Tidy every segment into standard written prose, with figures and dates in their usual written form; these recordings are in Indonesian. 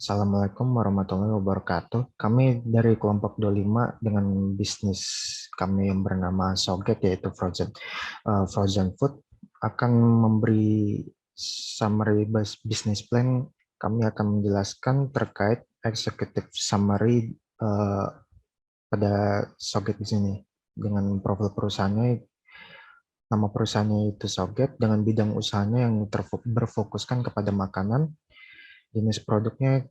Assalamualaikum warahmatullahi wabarakatuh. Kami dari kelompok 25 dengan bisnis kami yang bernama Soget yaitu frozen food akan memberi summary business plan. Kami akan menjelaskan terkait executive summary pada Soget di sini dengan profil perusahaannya. Nama perusahaannya itu Soget dengan bidang usahanya yang berfokuskan kepada makanan. Jenis produknya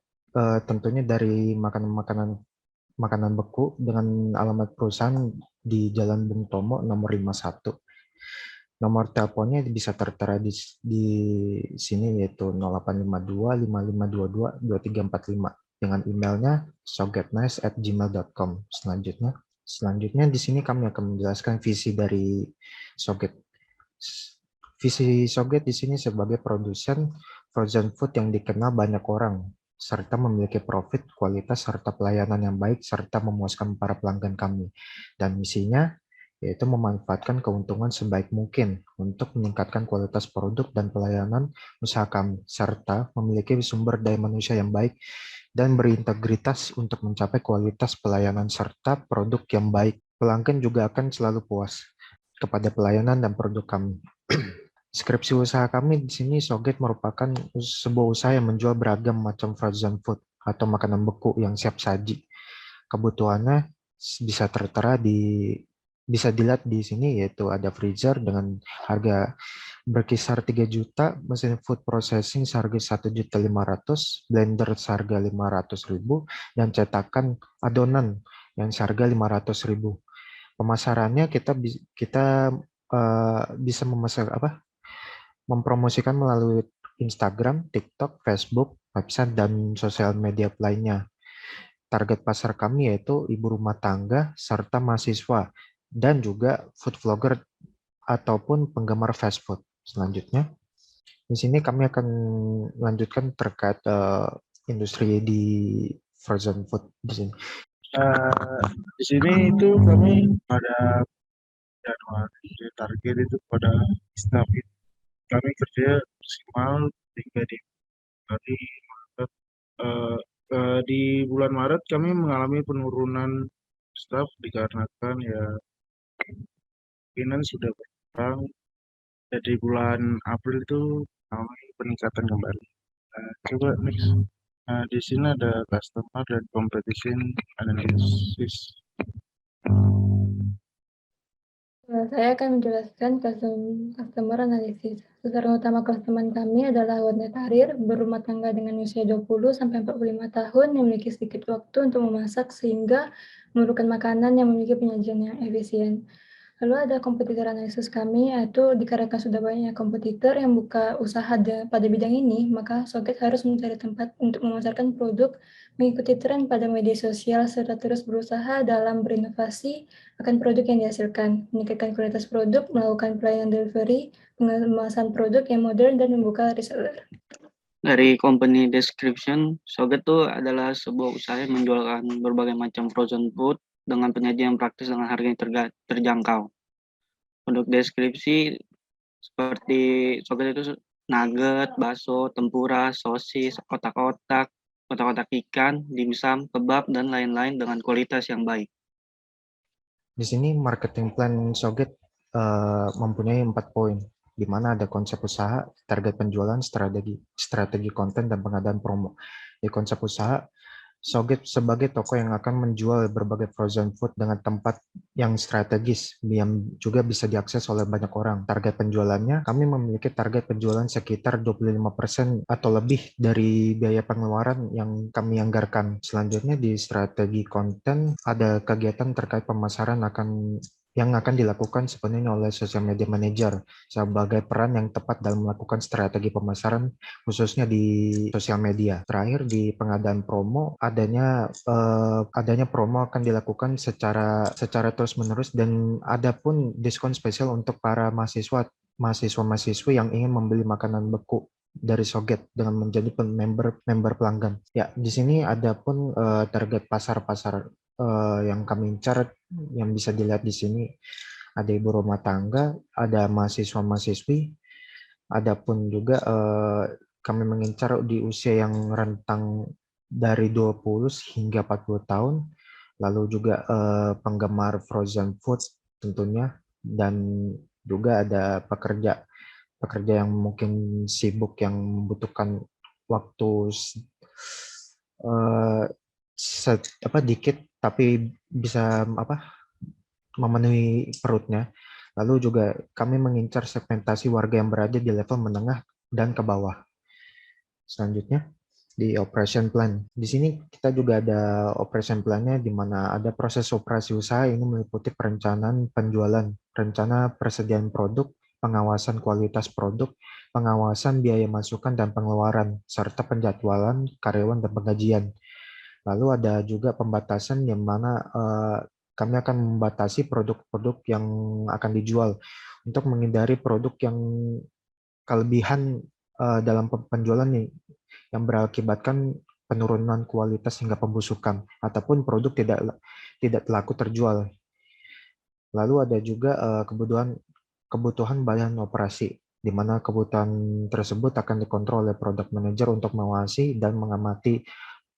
tentunya dari makanan beku dengan alamat perusahaan di Jalan Bung Tomo nomor 51. Nomor teleponnya bisa tertera di sini yaitu 0852 5522 2345 dengan emailnya sogetnice@gmail.com. Selanjutnya di sini kami akan menjelaskan visi dari Soget. Visi Soget di sini sebagai produsen frozen food yang dikenal banyak orang, serta memiliki profit, kualitas, serta pelayanan yang baik, serta memuaskan para pelanggan kami. Dan misinya yaitu memanfaatkan keuntungan sebaik mungkin untuk meningkatkan kualitas produk dan pelayanan usaha kami, serta memiliki sumber daya manusia yang baik dan berintegritas untuk mencapai kualitas pelayanan serta produk yang baik. Pelanggan juga akan selalu puas kepada pelayanan dan produk kami. Skripsi usaha kami di sini Soget merupakan sebuah usaha yang menjual beragam macam frozen food atau makanan beku yang siap saji. Kebutuhannya bisa dilihat di sini yaitu ada freezer dengan harga berkisar 3 juta, mesin food processing seharga 1.500.000, blender seharga 500.000, dan cetakan adonan yang seharga 500.000. Pemasarannya kita bisa mempromosikan melalui Instagram, TikTok, Facebook, website, dan sosial media lainnya. Target pasar kami yaitu ibu rumah tangga serta mahasiswa dan juga food vlogger ataupun penggemar fast food. Selanjutnya, di sini kami akan melanjutkan terkait industri di frozen food di sini. Di sini itu kami pada Januari target itu pada staff itu kami kerja maksimal hingga di Maret. Di bulan Maret kami mengalami penurunan staff dikarenakan ya kemungkinan sudah berkurang. Jadi bulan April itu mengalami peningkatan kembali. Coba next. Di sini ada customer dan competition analysis. Saya akan menjelaskan customer analysis. Sasaran utama customer kami adalah wanita karir, berumah tangga dengan usia 20-45 tahun yang memiliki sedikit waktu untuk memasak sehingga memerlukan makanan yang memiliki penyajian yang efisien. Lalu ada kompetitor analisis kami, yaitu dikarenakan sudah banyak kompetitor yang buka usaha pada bidang ini, maka Soget harus mencari tempat untuk memasarkan produk, mengikuti tren pada media sosial, serta terus berusaha dalam berinovasi akan produk yang dihasilkan, meningkatkan kualitas produk, melakukan pelayanan delivery, pengemasan produk yang modern, dan membuka reseller. Dari company description, Soget itu adalah sebuah usaha yang menjualkan berbagai macam frozen food dengan penyajian praktis dengan harga yang terjangkau. Untuk deskripsi seperti Soget itu nugget, bakso, tempura, sosis, kotak-kotak ikan, dimsum, kebab, dan lain-lain dengan kualitas yang baik. Di sini marketing plan Soget mempunyai 4 poin, di mana ada konsep usaha, target penjualan, strategi konten, dan pengadaan promo. Di konsep usaha, Soget sebagai toko yang akan menjual berbagai frozen food dengan tempat yang strategis yang juga bisa diakses oleh banyak orang. Target penjualannya, kami memiliki target penjualan sekitar 25% atau lebih dari biaya pengeluaran yang kami anggarkan. Selanjutnya di strategi konten, ada kegiatan terkait pemasaran yang akan dilakukan sepenuhnya oleh social media manager sebagai peran yang tepat dalam melakukan strategi pemasaran khususnya di sosial media. Terakhir di pengadaan promo, adanya promo akan dilakukan secara terus-menerus dan ada pun diskon spesial untuk para mahasiswa-mahasiswi yang ingin membeli makanan beku dari Soget dengan menjadi member pelanggan. Ya, di sini ada pun target pasar-pasar yang kami incar yang bisa dilihat di sini. Ada ibu rumah tangga, ada mahasiswa-mahasiswi, ada pun juga kami mengincar di usia yang rentang dari 20 hingga 40 tahun, lalu juga penggemar frozen food tentunya, dan juga ada pekerja yang mungkin sibuk yang membutuhkan waktu dikit tapi bisa memenuhi perutnya. Lalu juga kami mengincar segmentasi warga yang berada di level menengah dan ke bawah. Selanjutnya di operation plan. Di sini kita juga ada operation plan-nya, di mana ada proses operasi usaha. Ini meliputi perencanaan penjualan, rencana persediaan produk, pengawasan kualitas produk, pengawasan biaya masukan dan pengeluaran, serta penjadwalan karyawan dan penggajian. Lalu ada juga pembatasan, yang mana kami akan membatasi produk-produk yang akan dijual untuk menghindari produk yang kelebihan dalam penjualan yang berakibatkan penurunan kualitas hingga pembusukan, ataupun produk tidak laku terjual. Lalu ada juga kebutuhan bahan operasi, di mana kebutuhan tersebut akan dikontrol oleh product manager untuk mengawasi dan mengamati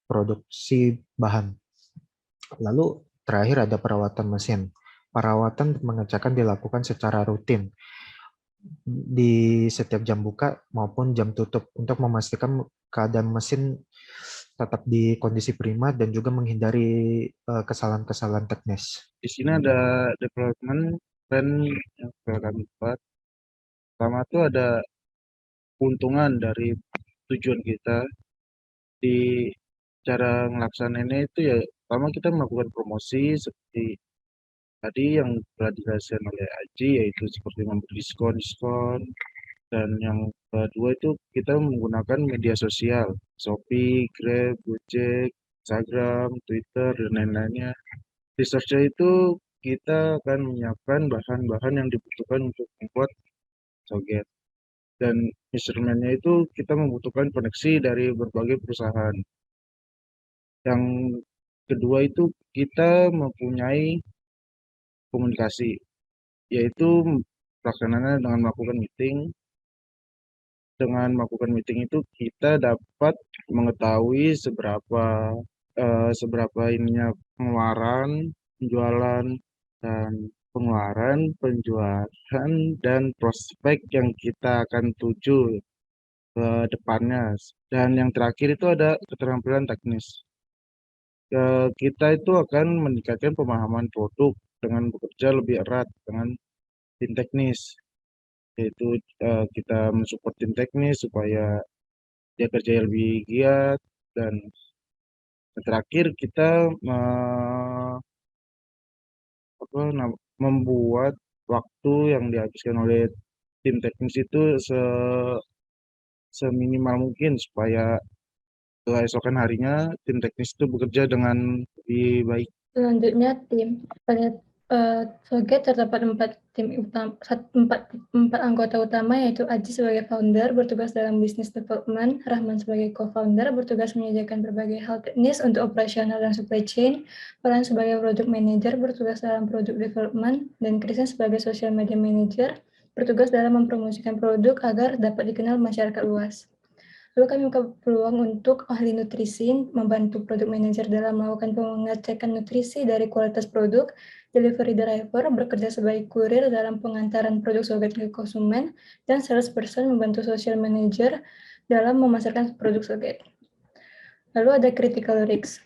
produksi bahan. Lalu terakhir ada perawatan mesin. Perawatan pengecekan dilakukan secara rutin di setiap jam buka maupun jam tutup untuk memastikan keadaan mesin tetap di kondisi prima dan juga menghindari kesalahan-kesalahan teknis. Di sini ada development plan yang kami buat. Pertama itu ada keuntungan dari tujuan kita di cara ngelaksanainnya itu ya. Pertama kita melakukan promosi seperti tadi yang telah dijelaskan oleh Aji, yaitu seperti memberi diskon-diskon. Dan yang kedua itu kita menggunakan media sosial, Shopee, Grab, Gojek, Instagram, Twitter, dan lain-lainnya. Di search itu kita akan menyiapkan bahan-bahan yang dibutuhkan untuk membuat Soget. Dan instrumennya itu kita membutuhkan koneksi dari berbagai perusahaan. Yang kedua itu kita mempunyai komunikasi, yaitu pelaksanaan dengan melakukan meeting. Dengan melakukan meeting itu kita dapat mengetahui seberapa ininya pengeluaran, penjualan, dan penjualan dan prospek yang kita akan tuju ke depannya. Dan yang terakhir itu ada keterampilan teknis. Kita itu akan meningkatkan pemahaman produk dengan bekerja lebih erat dengan tim teknis, yaitu kita mensupport tim teknis supaya dia kerja lebih giat. Dan terakhir kita membuat waktu yang dihabiskan oleh tim teknis itu seminimal mungkin supaya keesokan harinya tim teknis itu bekerja dengan lebih baik. Selanjutnya tim. Pada Soget terdapat 4 anggota utama, yaitu Aji sebagai founder bertugas dalam business development, Rahman sebagai co-founder bertugas menyediakan berbagai hal teknis untuk operasional dan supply chain, Farhan sebagai product manager bertugas dalam product development, dan Kristen sebagai social media manager bertugas dalam mempromosikan produk agar dapat dikenal masyarakat luas. Lalu kami membuka peluang untuk ahli nutrisi membantu product manager dalam melakukan pengecekan nutrisi dari kualitas produk, delivery driver bekerja sebagai kurir dalam pengantaran produk Soget ke konsumen, dan salesperson membantu social manager dalam memasarkan produk Soget. Lalu ada critical risks.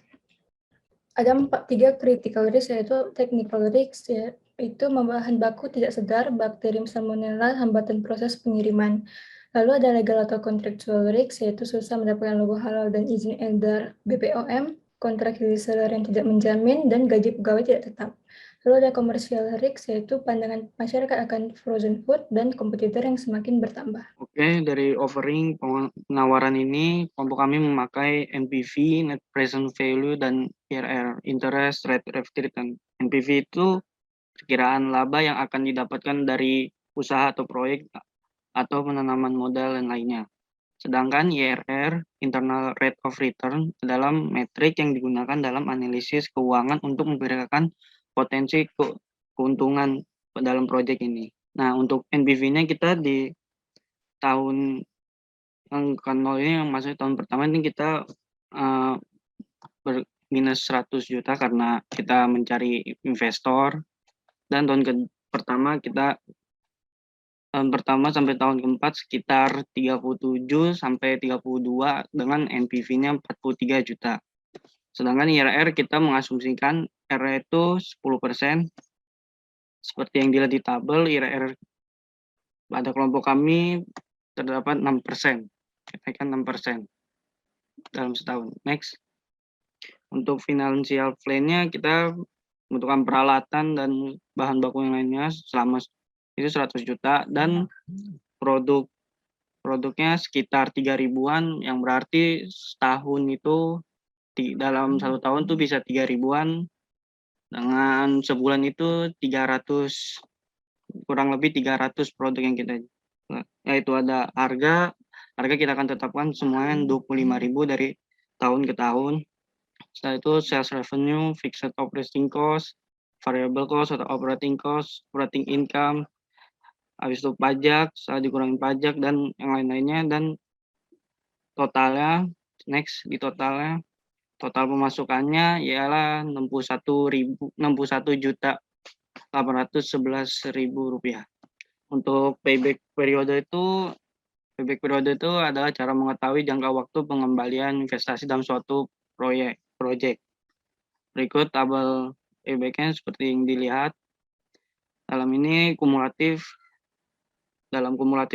Ada 3 critical risks, yaitu technical risks, yaitu bahan baku tidak segar, bakteri salmonella, hambatan proses pengiriman. Lalu ada legal atau contractual risks, yaitu susah mendapatkan logo halal dan izin edar BPOM, kontrak reseller yang tidak menjamin, dan gaji pegawai tidak tetap. Lalu ada commercial risks, yaitu pandangan masyarakat akan frozen food dan kompetitor yang semakin bertambah. Oke, dari offering penawaran ini, kelompok kami memakai NPV, Net Present Value, dan IRR, Interest Rate of Return. NPV itu perkiraan laba yang akan didapatkan dari usaha atau proyek atau penanaman modal dan lainnya. Sedangkan IRR, Internal Rate of Return, adalah metrik yang digunakan dalam analisis keuangan untuk memperkirakan potensi keuntungan dalam proyek ini. Nah, untuk NPV-nya kita di tahun yang ini, yang masuk tahun pertama ini kita minus 100 juta karena kita mencari investor, dan tahun pertama sampai tahun keempat sekitar 37 sampai 32 dengan NPV-nya 43 juta. Sedangkan IRR kita mengasumsikan R itu 10%. Seperti yang dilihat di tabel, IRR pada kelompok kami terdapat 6%. Kenaikan 6% dalam setahun. Next. Untuk financial plan-nya kita membutuhkan peralatan dan bahan baku yang lainnya selama itu 100 juta dan produknya sekitar 3.000-an, yang berarti setahun itu dalam 1 tahun tuh bisa 3.000-an, dengan sebulan itu 300, kurang lebih 300 produk yang kita, yaitu ada harga kita akan tetapkan semuanya 25.000 dari tahun ke tahun. Setelah itu sales revenue, fixed operating cost, variable cost atau operating cost, operating income, habis itu pajak, setelah dikurangi pajak dan yang lain-lainnya, dan totalnya, next, di total pemasukannya ialah 61.811.000 rupiah. Untuk payback periode itu adalah cara mengetahui jangka waktu pengembalian investasi dalam suatu project. Berikut tabel payback-nya seperti yang dilihat. Dalam kumulatif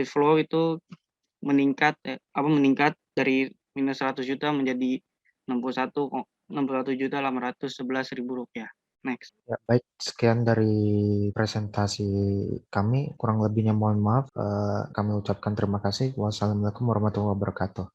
flow itu meningkat dari minus 100 juta menjadi 61.811.000 rupiah. Next. Ya, baik, sekian dari presentasi kami. Kurang lebihnya mohon maaf. Kami ucapkan terima kasih. Wassalamualaikum warahmatullahi wabarakatuh.